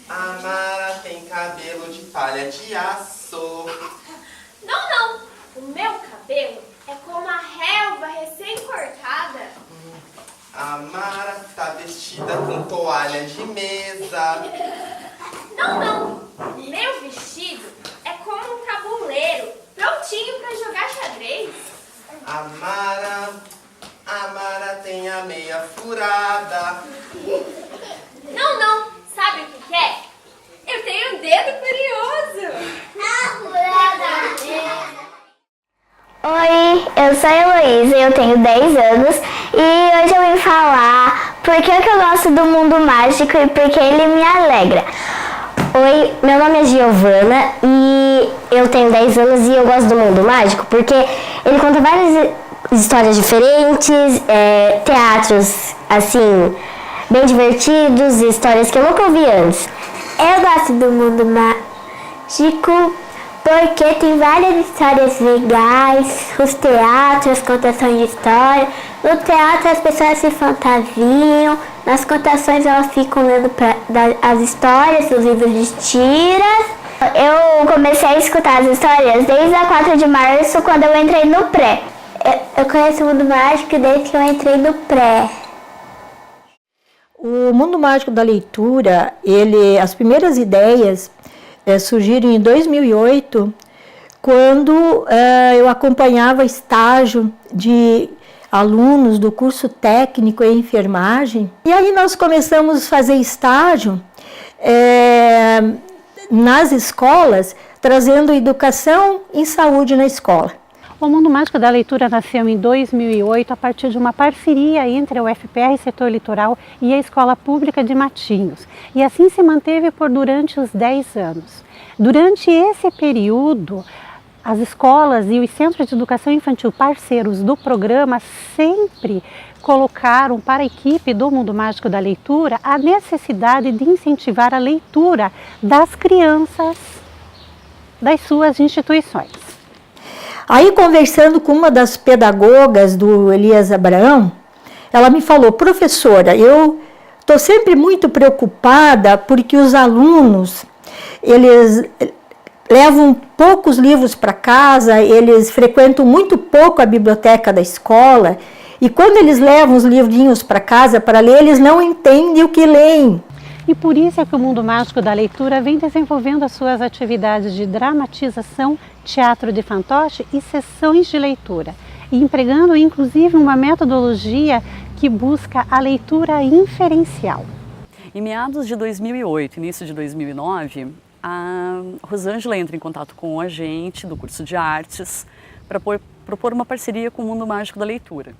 A Mara tem cabelo de palha de aço. Não, não. O meu cabelo é como a relva recém-cortada. A Mara tá vestida com toalha de mesa. Não, não. O meu vestido é como um tabuleiro, prontinho pra jogar xadrez. A Mara tem a meia furada. Não, não. Sabe o que é? Eu tenho um dedo curioso. Oi, eu sou a Heloísa, eu tenho 10 anos e hoje eu vim falar por que eu gosto do mundo mágico e por que ele me alegra. Oi, meu nome é Giovana e eu tenho 10 anos e eu gosto do mundo mágico porque ele conta várias histórias diferentes, teatros assim, bem divertidos, histórias que eu nunca ouvi antes. Eu gosto do mundo mágico porque tem várias histórias legais, os teatros, as contações de história. No teatro as pessoas se fantasiam, nas contações elas ficam lendo as histórias, os livros de tiras. Eu comecei a escutar as histórias desde a 4 de março, quando eu entrei no pré. Eu conheço o mundo mágico desde que eu entrei no pré. O mundo mágico da leitura, as primeiras ideias surgiram em 2008, quando eu acompanhava estágio de alunos do curso técnico em enfermagem. E aí nós começamos a fazer estágio nas escolas, trazendo educação em saúde na escola. O Mundo Mágico da Leitura nasceu em 2008 a partir de uma parceria entre a UFPR Setor Litoral e a Escola Pública de Matinhos. E assim se manteve durante os 10 anos. Durante esse período, as escolas e os centros de educação infantil parceiros do programa sempre colocaram para a equipe do Mundo Mágico da Leitura a necessidade de incentivar a leitura das crianças das suas instituições. Aí, conversando com uma das pedagogas do Elias Abraão, ela me falou: professora, eu estou sempre muito preocupada porque os alunos, eles levam poucos livros para casa, eles frequentam muito pouco a biblioteca da escola, e quando eles levam os livrinhos para casa para ler, eles não entendem o que leem. E por isso é que o Mundo Mágico da Leitura vem desenvolvendo as suas atividades de dramatização, teatro de fantoche e sessões de leitura, e empregando inclusive uma metodologia que busca a leitura inferencial. Em meados de 2008, início de 2009, a Rosângela entra em contato com a gente do curso de artes para propor uma parceria com o Mundo Mágico da Leitura.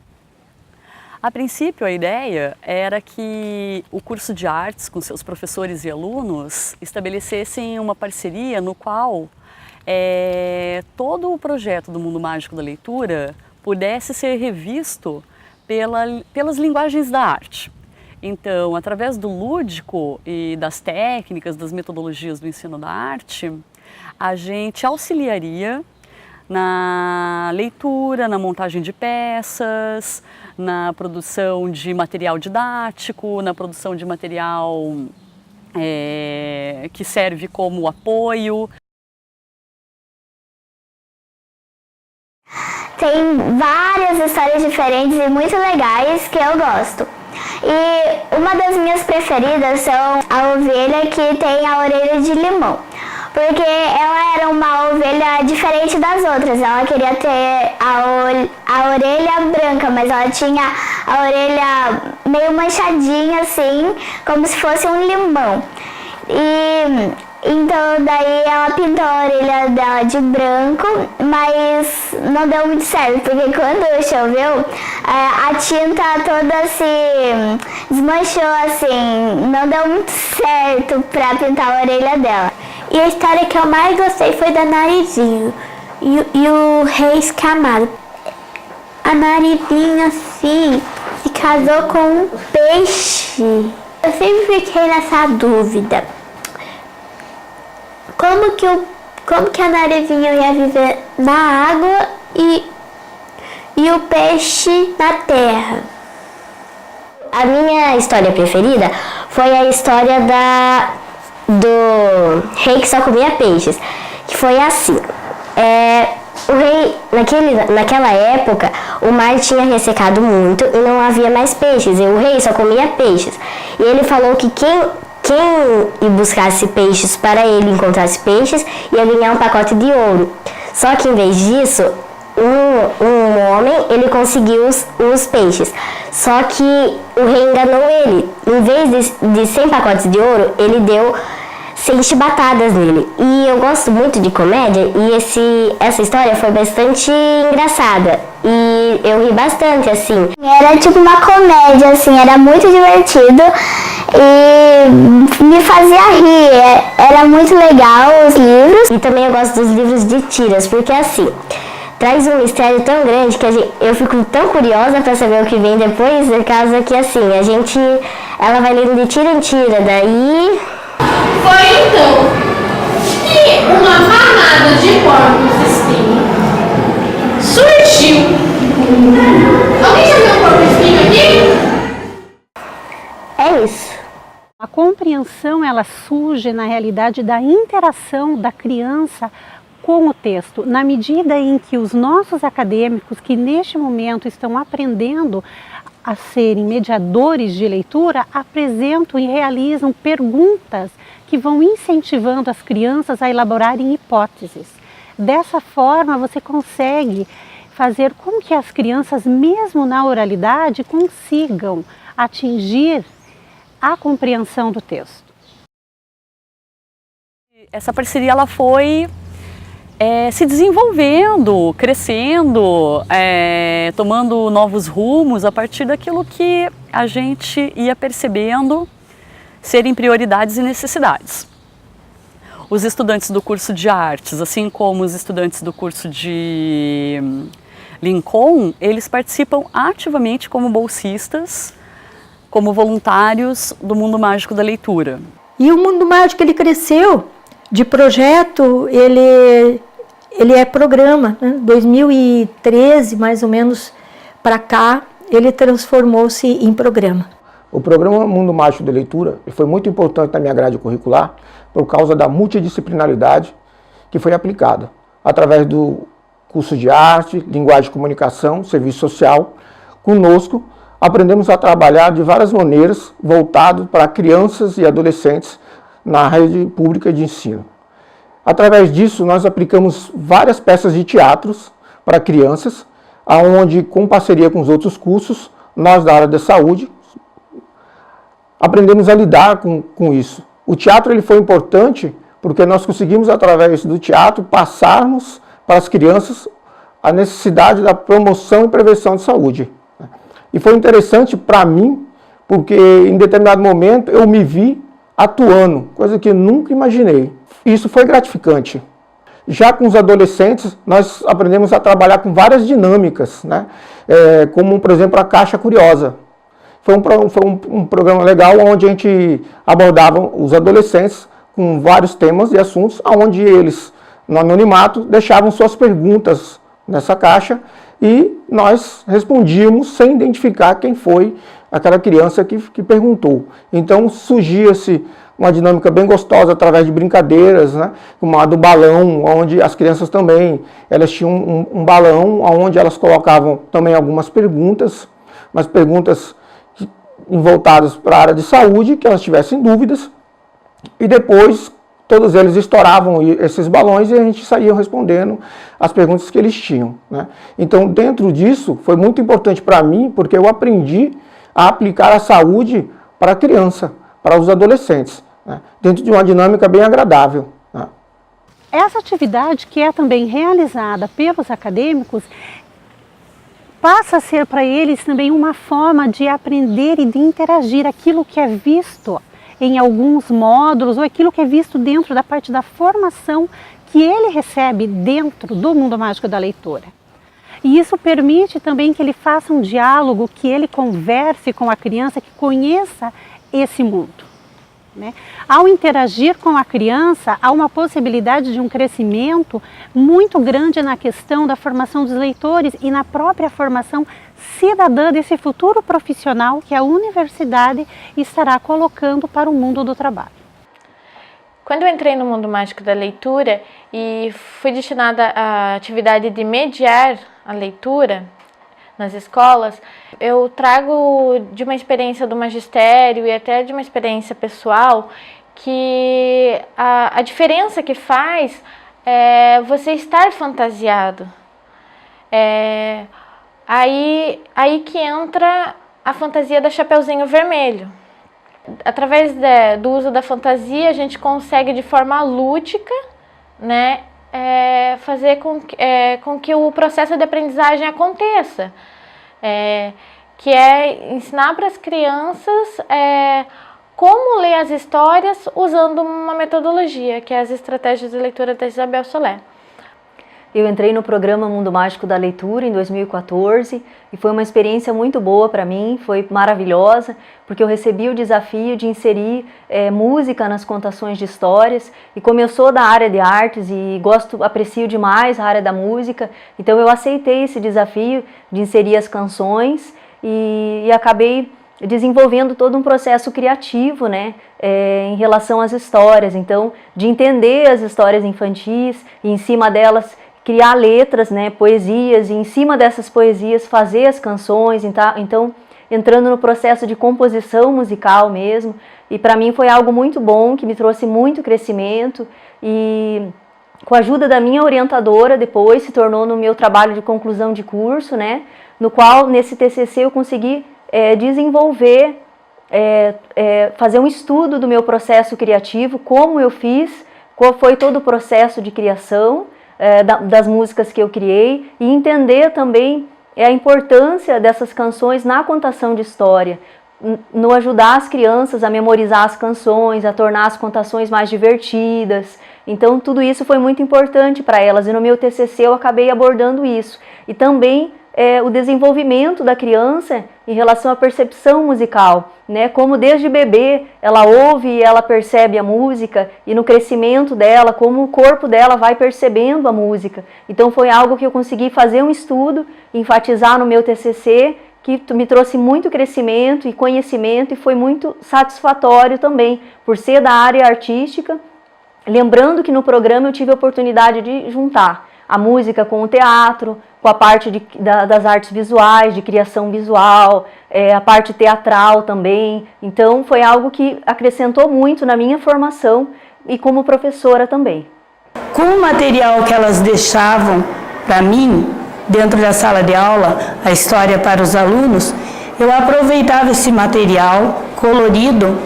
A princípio, a ideia era que o curso de artes, com seus professores e alunos, estabelecessem uma parceria no qual todo o projeto do Mundo Mágico da Leitura pudesse ser revisto pelas linguagens da arte. Então, através do lúdico e das técnicas, das metodologias do ensino da arte, a gente auxiliaria na leitura, na montagem de peças, na produção de material didático, na produção de material que serve como apoio. Tem várias histórias diferentes e muito legais que eu gosto. E uma das minhas preferidas são a ovelha que tem a orelha de limão. Porque ela era uma ovelha diferente das outras. Ela queria ter a orelha branca, mas ela tinha a orelha meio manchadinha assim, como se fosse um limão. E então daí ela pintou a orelha dela de branco, mas não deu muito certo, porque quando choveu, a tinta toda se desmanchou assim, não deu muito certo pra pintar a orelha dela. E a história que eu mais gostei foi da Narizinho e o Rei Escamado. A Narizinho assim se casou com um peixe. Eu sempre fiquei nessa dúvida. Como que a Narizinho ia viver na água e o peixe na terra? A minha história preferida foi a história rei que só comia peixes. Que foi assim. O rei, naquela época, o mar tinha ressecado muito e não havia mais peixes. E o rei só comia peixes. E ele falou que quem buscasse peixes para ele, encontrasse peixes, ia ganhar um pacote de ouro. Só que em vez disso, um homem, ele conseguiu os peixes. Só que o rei enganou ele. Em vez de 100 pacotes de ouro, ele deu 100 chibatadas nele. E eu gosto muito de comédia e essa história foi bastante engraçada. E eu ri bastante, assim. Era tipo uma comédia, assim, era muito divertido e me fazia rir. Era muito legal os livros. E também eu gosto dos livros de tiras, porque assim, traz um mistério tão grande que eu fico tão curiosa para saber o que vem depois, por causa que assim, ela vai lendo de tira em tira, daí... Foi então que uma manada de porcos espinho surgiu. Alguém já viu um porco espinho aqui? É isso. A compreensão, ela surge na realidade da interação da criança com o texto, na medida em que os nossos acadêmicos que neste momento estão aprendendo a serem mediadores de leitura, apresentam e realizam perguntas que vão incentivando as crianças a elaborarem hipóteses. Dessa forma, você consegue fazer com que as crianças, mesmo na oralidade, consigam atingir a compreensão do texto. Essa parceria ela foi se desenvolvendo, crescendo, tomando novos rumos a partir daquilo que a gente ia percebendo serem prioridades e necessidades. Os estudantes do curso de artes, assim como os estudantes do curso de Lincoln, eles participam ativamente como bolsistas, como voluntários do Mundo Mágico da Leitura. E o Mundo Mágico, ele cresceu de projeto, ele é programa, né? 2013, mais ou menos, para cá, ele transformou-se em programa. O programa Mundo Mágico da Leitura foi muito importante na minha grade curricular por causa da multidisciplinaridade que foi aplicada através do curso de arte, linguagem de comunicação, serviço social. Conosco, aprendemos a trabalhar de várias maneiras voltado para crianças e adolescentes na rede pública de ensino. Através disso, nós aplicamos várias peças de teatros para crianças, onde, com parceria com os outros cursos, nós da área da saúde, aprendemos a lidar com isso. O teatro ele foi importante porque nós conseguimos, através do teatro, passarmos para as crianças a necessidade da promoção e prevenção de saúde. E foi interessante para mim, porque em determinado momento eu me vi atuando, coisa que eu nunca imaginei. Isso foi gratificante. Já com os adolescentes, nós aprendemos a trabalhar com várias dinâmicas, né? Como, por exemplo, a Caixa Curiosa. Foi um programa legal onde a gente abordava os adolescentes com vários temas e assuntos, onde eles, no anonimato, deixavam suas perguntas nessa caixa e nós respondíamos sem identificar quem foi aquela criança que perguntou. Então surgia-se uma dinâmica bem gostosa através de brincadeiras, né? Como a do balão, onde as crianças também, elas tinham um balão onde elas colocavam também algumas perguntas, mas perguntas voltadas para a área de saúde, que elas tivessem dúvidas, e depois todos eles estouravam esses balões e a gente saía respondendo as perguntas que eles tinham, né? Então, dentro disso, foi muito importante para mim, porque eu aprendi a aplicar a saúde para a criança, para os adolescentes, né? Dentro de uma dinâmica bem agradável, né? Essa atividade, que é também realizada pelos acadêmicos, passa a ser para eles também uma forma de aprender e de interagir aquilo que é visto em alguns módulos ou aquilo que é visto dentro da parte da formação que ele recebe dentro do Mundo Mágico da Leitura. E isso permite também que ele faça um diálogo, que ele converse com a criança, que conheça esse mundo, né? Ao interagir com a criança, há uma possibilidade de um crescimento muito grande na questão da formação dos leitores e na própria formação cidadã desse futuro profissional que a universidade estará colocando para o mundo do trabalho. Quando eu entrei no mundo mágico da leitura e fui destinada à atividade de mediar a leitura nas escolas, eu trago de uma experiência do magistério e até de uma experiência pessoal que a diferença que faz é você estar fantasiado. Aí que entra a fantasia da Chapeuzinho Vermelho. Através do uso da fantasia, a gente consegue de forma lúdica, né, fazer com que o processo de aprendizagem aconteça. Que é ensinar para as crianças como ler as histórias usando uma metodologia, que é as estratégias de leitura da Isabel Soler. Eu entrei no programa Mundo Mágico da Leitura em 2014 e foi uma experiência muito boa para mim, foi maravilhosa, porque eu recebi o desafio de inserir música nas contações de histórias, e como eu sou da área de artes e aprecio demais a área da música, então eu aceitei esse desafio de inserir as canções e acabei desenvolvendo todo um processo criativo, né, em relação às histórias, então de entender as histórias infantis e em cima delas criar letras, né, poesias, e em cima dessas poesias fazer as canções, então entrando no processo de composição musical mesmo, e para mim foi algo muito bom, que me trouxe muito crescimento, e com a ajuda da minha orientadora depois se tornou no meu trabalho de conclusão de curso, né, no qual nesse TCC eu consegui desenvolver, fazer um estudo do meu processo criativo, como eu fiz, qual foi todo o processo de criação, das músicas que eu criei, e entender também a importância dessas canções na contação de história, no ajudar as crianças a memorizar as canções, a tornar as contações mais divertidas. Então tudo isso foi muito importante para elas, e no meu TCC eu acabei abordando isso. E também o desenvolvimento da criança em relação à percepção musical, né? Como desde bebê ela ouve e ela percebe a música, e no crescimento dela, como o corpo dela vai percebendo a música. Então foi algo que eu consegui fazer um estudo, enfatizar no meu TCC, que me trouxe muito crescimento e conhecimento, e foi muito satisfatório também, por ser da área artística. Lembrando que no programa eu tive a oportunidade de juntar a música com o teatro, com a parte das artes visuais, de criação visual, a parte teatral também. Então foi algo que acrescentou muito na minha formação e como professora também. Com o material que elas deixavam para mim, dentro da sala de aula, a história para os alunos, eu aproveitava esse material colorido,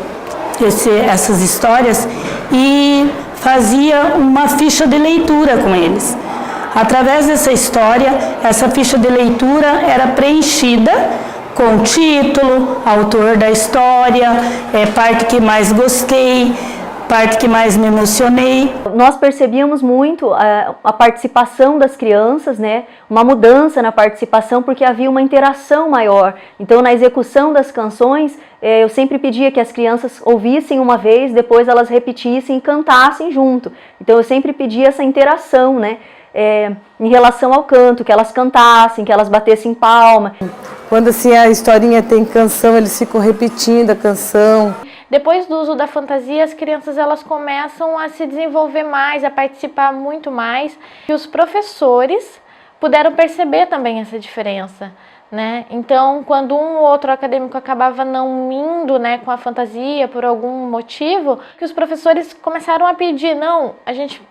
essas histórias, e fazia uma ficha de leitura com eles. Através dessa história, essa ficha de leitura era preenchida com título, autor da história, parte que mais gostei, parte que mais me emocionei. Nós percebíamos muito a participação das crianças, né? Uma mudança na participação, porque havia uma interação maior. Então, na execução das canções, eu sempre pedia que as crianças ouvissem uma vez, depois elas repetissem e cantassem junto. Então, eu sempre pedia essa interação, né? Em relação ao canto, que elas cantassem, que elas batessem palma. Quando assim a historinha tem canção, eles ficam repetindo a canção. Depois do uso da fantasia, as crianças elas começam a se desenvolver mais, a participar muito mais. E os professores puderam perceber também essa diferença, né? Então, quando um ou outro acadêmico acabava não indo, né, com a fantasia por algum motivo, que os professores começaram a pedir, não, a gente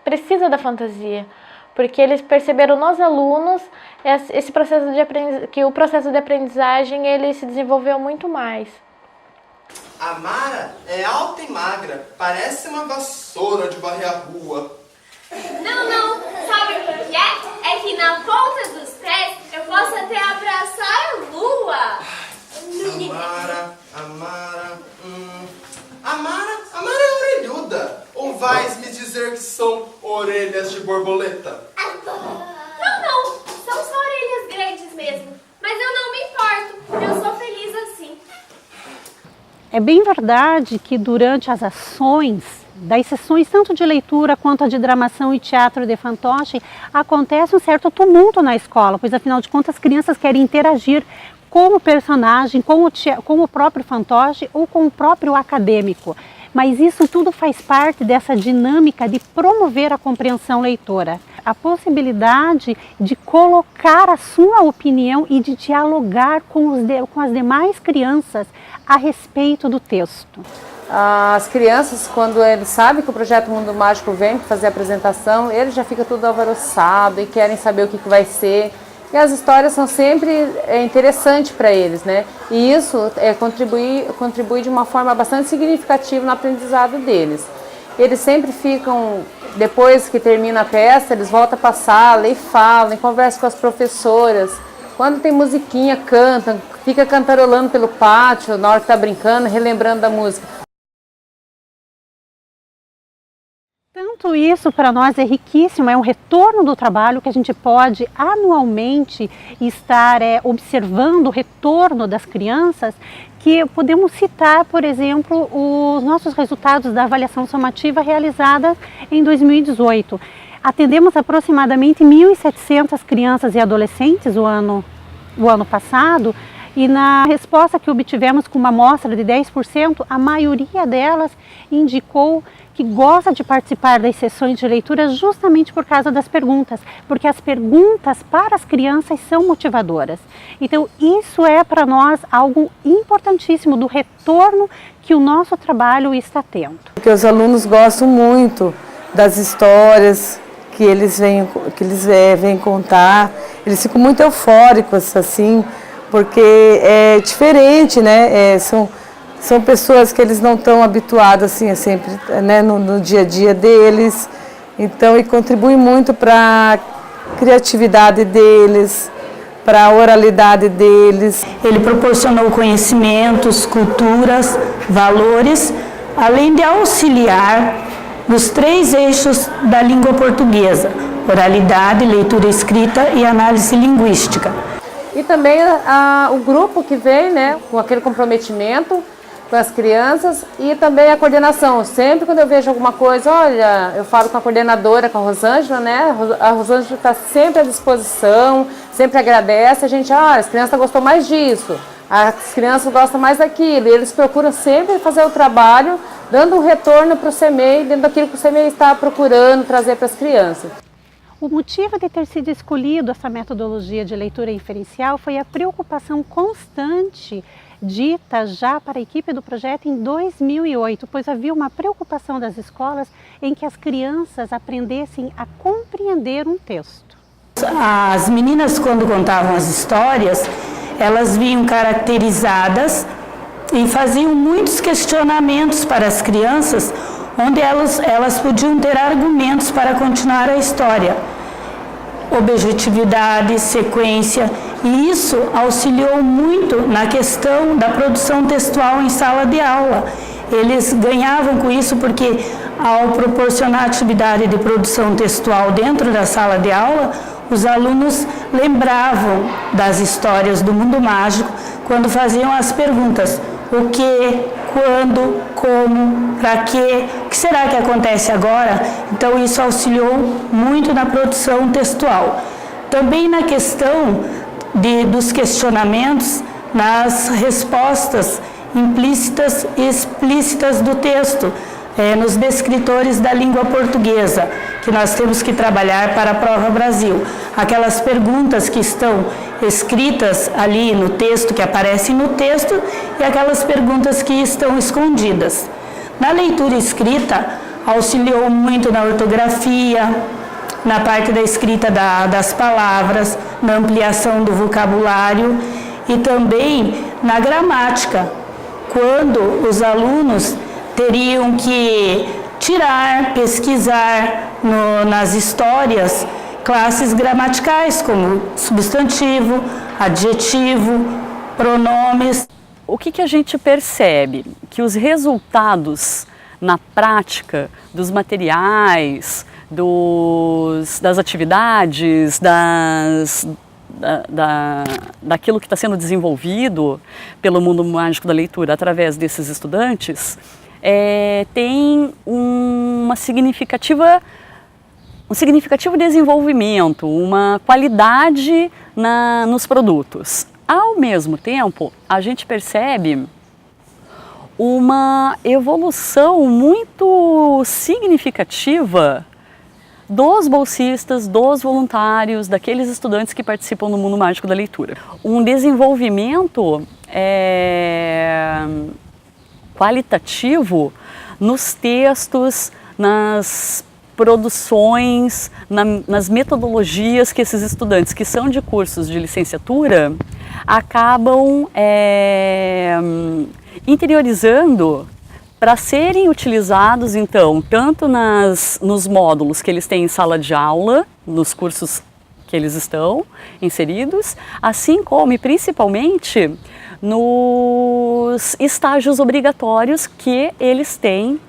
precisa da fantasia, porque eles perceberam nos alunos esse processo de que o processo de aprendizagem ele se desenvolveu muito mais. A Mara é alta e magra, parece uma vassoura de varrer a rua. Não, sabe o que é? É que na ponta dos pés eu posso até abraçar a lua. A Mara é orelhuda. Ou vais me dizer que são orelhas de borboleta? Não, são só orelhas grandes mesmo. Mas eu não me importo, eu sou feliz assim. É bem verdade que durante as ações, das sessões tanto de leitura quanto a de dramação e teatro de fantoche, acontece um certo tumulto na escola, pois afinal de contas as crianças querem interagir com o personagem, com o próprio fantoche ou com o próprio acadêmico. mas isso tudo faz parte dessa dinâmica de promover a compreensão leitora. A possibilidade de colocar a sua opinião e de dialogar com as demais crianças a respeito do texto. As crianças, quando eles sabem que o Projeto Mundo Mágico vem fazer a apresentação, eles já ficam tudo alvoroçado e querem saber o que vai ser. E as histórias são sempre interessantes para eles, né? E isso contribui de uma forma bastante significativa no aprendizado deles. Eles sempre ficam, depois que termina a peça, eles voltam para a sala e falam, e conversam com as professoras. Quando tem musiquinha, cantam, fica cantarolando pelo pátio, na hora que está brincando, relembrando da música. Tanto isso para nós é riquíssimo, é um retorno do trabalho que a gente pode anualmente estar observando o retorno das crianças, que podemos citar, por exemplo, os nossos resultados da avaliação somativa realizada em 2018. Atendemos aproximadamente 1.700 crianças e adolescentes o ano passado, e na resposta que obtivemos com uma amostra de 10%, a maioria delas indicou que gosta de participar das sessões de leitura justamente por causa das perguntas, porque as perguntas para as crianças são motivadoras. Então isso é para nós algo importantíssimo do retorno que o nosso trabalho está tendo. Porque os alunos gostam muito das histórias que eles vêm contar, eles ficam muito eufóricos assim, porque é diferente, né? São pessoas que eles não estão habituados assim, sempre, né, no dia a dia deles, então, e contribui muito para a criatividade deles, para a oralidade deles. Ele proporcionou conhecimentos, culturas, valores, além de auxiliar nos 3 eixos da língua portuguesa: oralidade, leitura escrita e análise linguística. E também o grupo que vem, né, com aquele comprometimento com as crianças, e também a coordenação. Sempre quando eu vejo alguma coisa, olha, eu falo com a coordenadora, com a Rosângela, né? A Rosângela está sempre à disposição, sempre agradece. A gente, as crianças gostou mais disso, as crianças gostam mais daquilo. E eles procuram sempre fazer o trabalho, dando um retorno para o CEMEI, dentro daquilo que o CEMEI está procurando trazer para as crianças. O motivo de ter sido escolhido essa metodologia de leitura inferencial foi a preocupação constante dita já para a equipe do projeto em 2008, pois havia uma preocupação das escolas em que as crianças aprendessem a compreender um texto. As meninas, quando contavam as histórias, elas vinham caracterizadas e faziam muitos questionamentos para as crianças, onde elas podiam ter argumentos para continuar a história. Objetividade, sequência, e isso auxiliou muito na questão da produção textual em sala de aula. Eles ganhavam com isso porque, ao proporcionar atividade de produção textual dentro da sala de aula, os alunos lembravam das histórias do mundo mágico quando faziam as perguntas: o que, quando, como, para quê, o que será que acontece agora? Então isso auxiliou muito na produção textual. Também na questão dos questionamentos, nas respostas implícitas e explícitas do texto, nos descritores da língua portuguesa, que nós temos que trabalhar para a Prova Brasil. Aquelas perguntas que estão escritas ali no texto, que aparecem no texto, e aquelas perguntas que estão escondidas. Na leitura escrita, auxiliou muito na ortografia, na parte da escrita das palavras, na ampliação do vocabulário e também na gramática, quando os alunos teriam que tirar, pesquisar nas histórias classes gramaticais, como substantivo, adjetivo, pronomes. O que a gente percebe? Que os resultados na prática dos materiais, das atividades, daquilo que está sendo desenvolvido pelo mundo mágico da leitura através desses estudantes, tem um significativo desenvolvimento, uma qualidade nos produtos. Ao mesmo tempo, a gente percebe uma evolução muito significativa dos bolsistas, dos voluntários, daqueles estudantes que participam do Mundo Mágico da Leitura. Um desenvolvimento qualitativo nos textos, nas produções, nas metodologias que esses estudantes que são de cursos de licenciatura acabam interiorizando para serem utilizados, então, tanto nos módulos que eles têm em sala de aula, nos cursos que eles estão inseridos, assim como e principalmente nos estágios obrigatórios que eles têm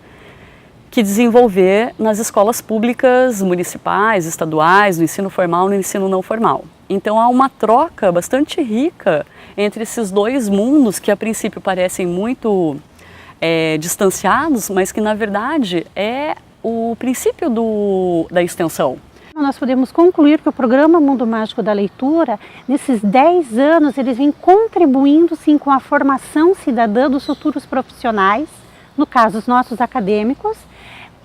que desenvolver nas escolas públicas, municipais, estaduais, no ensino formal e no ensino não formal. Então há uma troca bastante rica entre esses dois mundos que a princípio parecem muito distanciados, mas que na verdade é o princípio da extensão. Nós podemos concluir que o programa Mundo Mágico da Leitura, nesses 10 anos, eles vêm contribuindo sim com a formação cidadã dos futuros profissionais, no caso os nossos acadêmicos,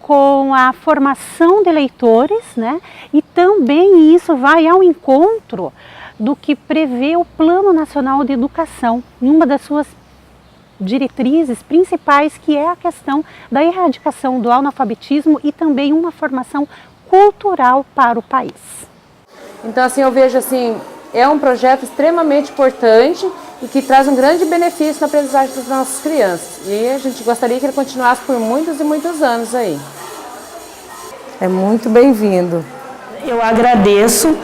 com a formação de leitores, né? E também isso vai ao encontro do que prevê o Plano Nacional de Educação, em uma das suas diretrizes principais, que é a questão da erradicação do analfabetismo e também uma formação cultural para o país. Então, assim, eu vejo assim, é um projeto extremamente importante e que traz um grande benefício na aprendizagem das nossas crianças. E a gente gostaria que ele continuasse por muitos e muitos anos aí. É muito bem-vindo. Eu agradeço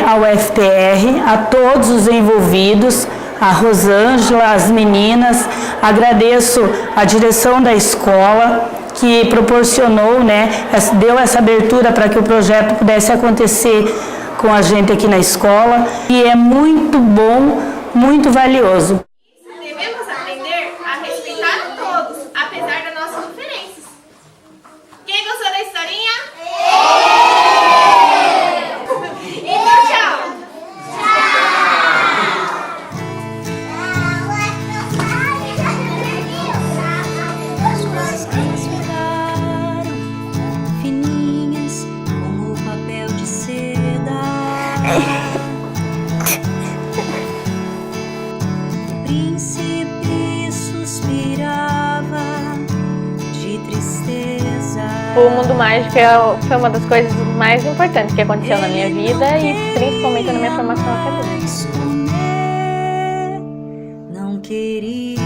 ao FPR, a todos os envolvidos, a Rosângela, as meninas, agradeço a direção da escola que proporcionou, né, deu essa abertura para que o projeto pudesse acontecer com a gente aqui na escola, e é muito bom, muito valioso. Devemos aprender a respeitar todos, apesar das nossas diferenças. Quem gostou da historinha? Então, tchau! Fininhas como papel de seda. O príncipe suspirava de tristeza. O Mundo Mágico foi uma das coisas mais importantes que aconteceu na minha vida e principalmente na minha formação acadêmica. Não queria